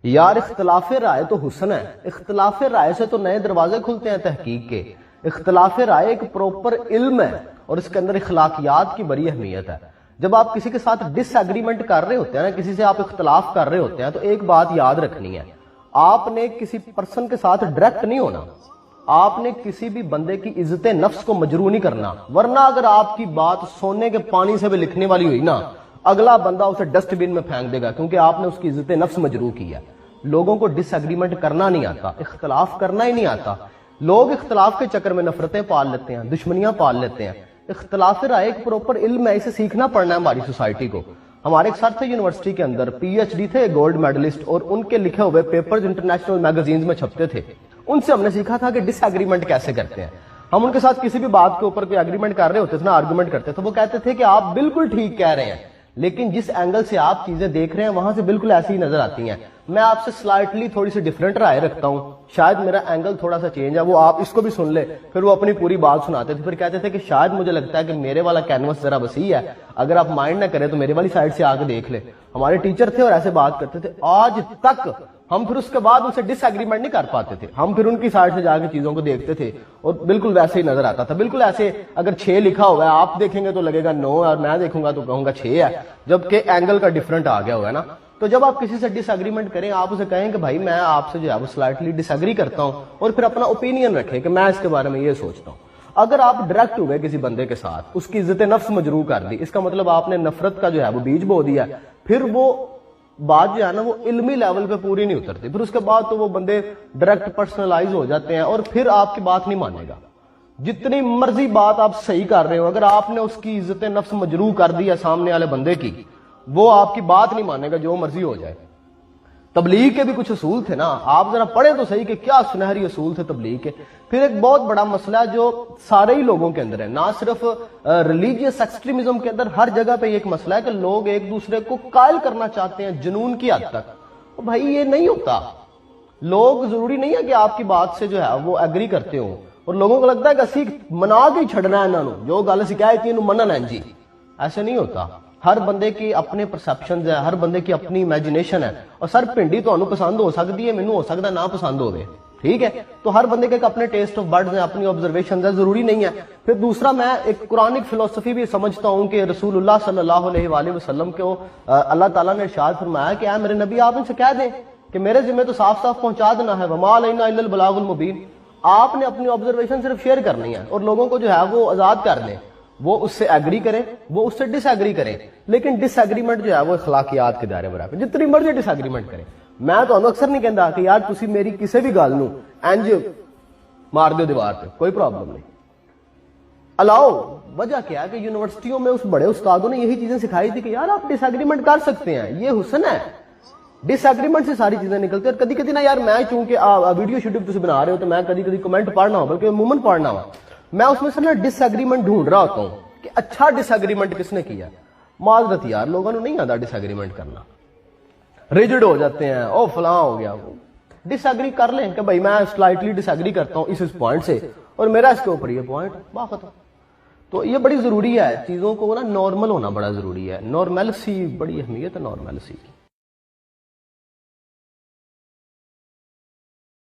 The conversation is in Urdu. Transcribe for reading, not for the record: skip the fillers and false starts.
یار اختلاف رائے تو حسن ہے، اختلاف رائے سے تو نئے دروازے کھلتے ہیں تحقیق کے. اختلاف رائے ایک پروپر علم ہے اور اس کے اندر اخلاقیات کی بڑی اہمیت ہے. جب آپ کسی کے ساتھ ڈس ایگریمنٹ کر رہے ہوتے ہیں نا، کسی سے آپ اختلاف کر رہے ہوتے ہیں، تو ایک بات یاد رکھنی ہے، آپ نے کسی پرسن کے ساتھ ڈائریکٹ نہیں ہونا، آپ نے کسی بھی بندے کی عزت نفس کو مجروح نہیں کرنا، ورنہ اگر آپ کی بات سونے کے پانی سے بھی لکھنے والی ہوئی نا، اگلا بندہ اسے ڈسٹ بن میں پھینک دے گا، کیونکہ آپ نے اس کی عزت نفس مجروح کی ہے. لوگوں کو ڈس ایگریمنٹ کرنا نہیں آتا، اختلاف کرنا ہی نہیں آتا. لوگ اختلاف کے چکر میں نفرتیں پال لیتے ہیں، دشمنیاں پال لیتے ہیں. اختلاف رائے ایک پروپر علم ہے، اسے سیکھنا پڑنا ہے ہماری سوسائٹی کو. ہمارے ایک سر تھے یونیورسٹی کے اندر، پی ایچ ڈی تھے، گولڈ میڈلسٹ، اور ان کے لکھے ہوئے پیپرز انٹرنیشنل میگزینز میں چھپتے تھے. ان سے ہم نے سیکھا تھا کہ ڈس ایگریمنٹ کیسے کرتے ہیں. ہم ان کے ساتھ کسی بھی بات کے اوپر کوئی ایگریمنٹ کر رہے ہوتے تھے نا، آرگومنٹ کرتے تھے، وہ کہتے تھے کہ آپ بالکل ٹھیک کہہ رہے ہیں، لیکن جس اینگل سے آپ چیزیں دیکھ رہے ہیں وہاں سے بالکل ایسی ہی نظر آتی ہیں. میں آپ سے سلائٹلی تھوڑی سی ڈیفرنٹ رائے رکھتا ہوں، شاید میرا اینگل تھوڑا سا چینج ہے، وہ آپ اس کو بھی سن لے. پھر وہ اپنی پوری بات سناتے تھے، پھر کہتے تھے کہ شاید مجھے لگتا ہے کہ میرے والا کینوس ذرا وسیع ہے، اگر آپ مائنڈ نہ کریں تو میرے والی سائڈ سے آ کے دیکھ لے. ہمارے ٹیچر تھے اور ایسے بات کرتے تھے. آج تک ہم پھر اس کے بعد ان سے ڈس ایگریمنٹ نہیں کر پاتے تھے، ہم پھر ان کی سائڈ سے جا کے چیزوں کو دیکھتے تھے اور بالکل ویسے ہی نظر آتا تھا. بالکل ایسے اگر 6 لکھا ہوا ہے، آپ دیکھیں گے تو لگے گا 9 اور میں دیکھوں گا تو کہوں گا 6 ہے، جبکہ اینگل کا ڈفرنٹ آ گیا ہوگا نا. تو جب آپ کسی سے ڈس ایگریمنٹ کریں، آپ اسے کہیں کہ بھائی میں آپ سے جو ہے وہ سلائٹلی ڈس ایگری کرتا ہوں، اور پھر اپنا اوپینین رکھیں کہ میں اس کے بارے میں یہ سوچتا ہوں. اگر آپ ڈائریکٹ ہوئے کسی بندے کے ساتھ، اس کی عزت نفس مجروح کر دی، اس کا مطلب آپ نے نفرت کا جو ہے وہ بیج بو دیا. پھر وہ بات جو ہے نا وہ علمی لیول پہ پوری نہیں اترتی، پھر اس کے بعد تو وہ بندے ڈائریکٹ پرسنلائز ہو جاتے ہیں اور پھر آپ کی بات نہیں مانے گا. جتنی مرضی بات آپ صحیح کر رہے ہو، اگر آپ نے اس کی عزت نفس مجروح کر دی ہے سامنے والے بندے کی، وہ آپ کی بات نہیں مانے گا، جو مرضی ہو جائے. تبلیغ کے بھی کچھ اصول تھے نا، آپ ذرا پڑھیں تو صحیح کہ کیا سنہری اصول تھے تبلیغ کے. پھر ایک بہت بڑا مسئلہ جو سارے ہی لوگوں کے اندر ہے، نہ صرف ریلیجیس ایکسٹریمزم کے اندر، ہر جگہ پہ یہ ایک مسئلہ ہے کہ لوگ ایک دوسرے کو قائل کرنا چاہتے ہیں جنون کی حد تک. بھائی یہ نہیں ہوتا. لوگ ضروری نہیں ہے کہ آپ کی بات سے جو ہے وہ ایگری کرتے ہوں، اور لوگوں کو لگتا ہے کہ اسی منا کے چھڑنا ہے انہوں جو گل سکھائی تھی انہوں منن ہے. جی ایسے نہیں ہوتا. ہر بندے کی اپنے پرسپشنز ہے، ہر بندے کی اپنی امیجنیشن ہے. اور سر پنڈی تو انہوں پسند ہو سکتی ہے، مینوں ہو سکتا ہے نہ پسند ہوئے، ٹھیک ہے. تو ہر بندے کے اپنے ٹیسٹ آف برڈز ہیں، اپنی آبزرویشنز ہیں، ضروری نہیں ہے. پھر دوسرا میں ایک قرآنک فلسفی بھی سمجھتا ہوں کہ رسول اللہ صلی اللہ علیہ وآلہ وسلم کو اللہ تعالیٰ نے ارشاد فرمایا کہ اے میرے نبی آپ ان سے کہہ دیں کہ میرے ذمہ تو صاف صاف پہنچا دینا ہے، وما علینا الا البلاغ المبین. آپ نے اپنی آبزرویشن صرف شیئر کرنی ہے اور لوگوں کو جو ہے وہ آزاد کر دیں، وہ اس سے ایگری کریں، وہ اس سے ڈس ایگری کریں. لیکن ڈس ایگریمنٹ جو ہے وہ اخلاقیات کے دائرے برابر، جتنی مرضی ڈس ایگریمنٹ کریں. میں تو اکثر نہیں کہتا کہ یار تسی میری کسی بھی گل نو انج مار دیو دیوار پہ، کوئی پرابلم نہیں. الاؤ. وجہ کیا ہے کہ یونیورسٹیوں میں اس بڑے استادوں نے یہی چیزیں سکھائی تھی کہ یار آپ ڈس ایگریمنٹ کر سکتے ہیں، یہ حسن ہے. ڈس ایگریمنٹ سے ساری چیزیں نکلتی ہیں. اور کدی کدی نا یار میں چونکہ ویڈیو شیڈیو تسی بنا رہے ہو تو میں کدی کدی کمنٹ پڑھنا ہوں، بلکہ عموماً پڑھنا ہوں، میں اس میں سے نا ڈس ایگریمنٹ ڈھونڈ رہا ہوتا ہوں کہ اچھا ڈس ایگریمنٹ کس نے کیا. معذرت یار لوگوں نے نہیں آتا ڈس ایگریمنٹ کرنا، ریجڈ ہو جاتے ہیں، او فلاں ہو گیا. ڈس ایگری کر لیں کہ بھائی میں سلائٹلی ڈس ایگری کرتا ہوں اس پوائنٹ سے، اور میرا اس کے اوپر یہ پوائنٹ باخت. تو یہ بڑی ضروری ہے، چیزوں کو نا نارمل ہونا بڑا ضروری ہے. نارملسی بڑی اہمیت ہے، نارملسی کی.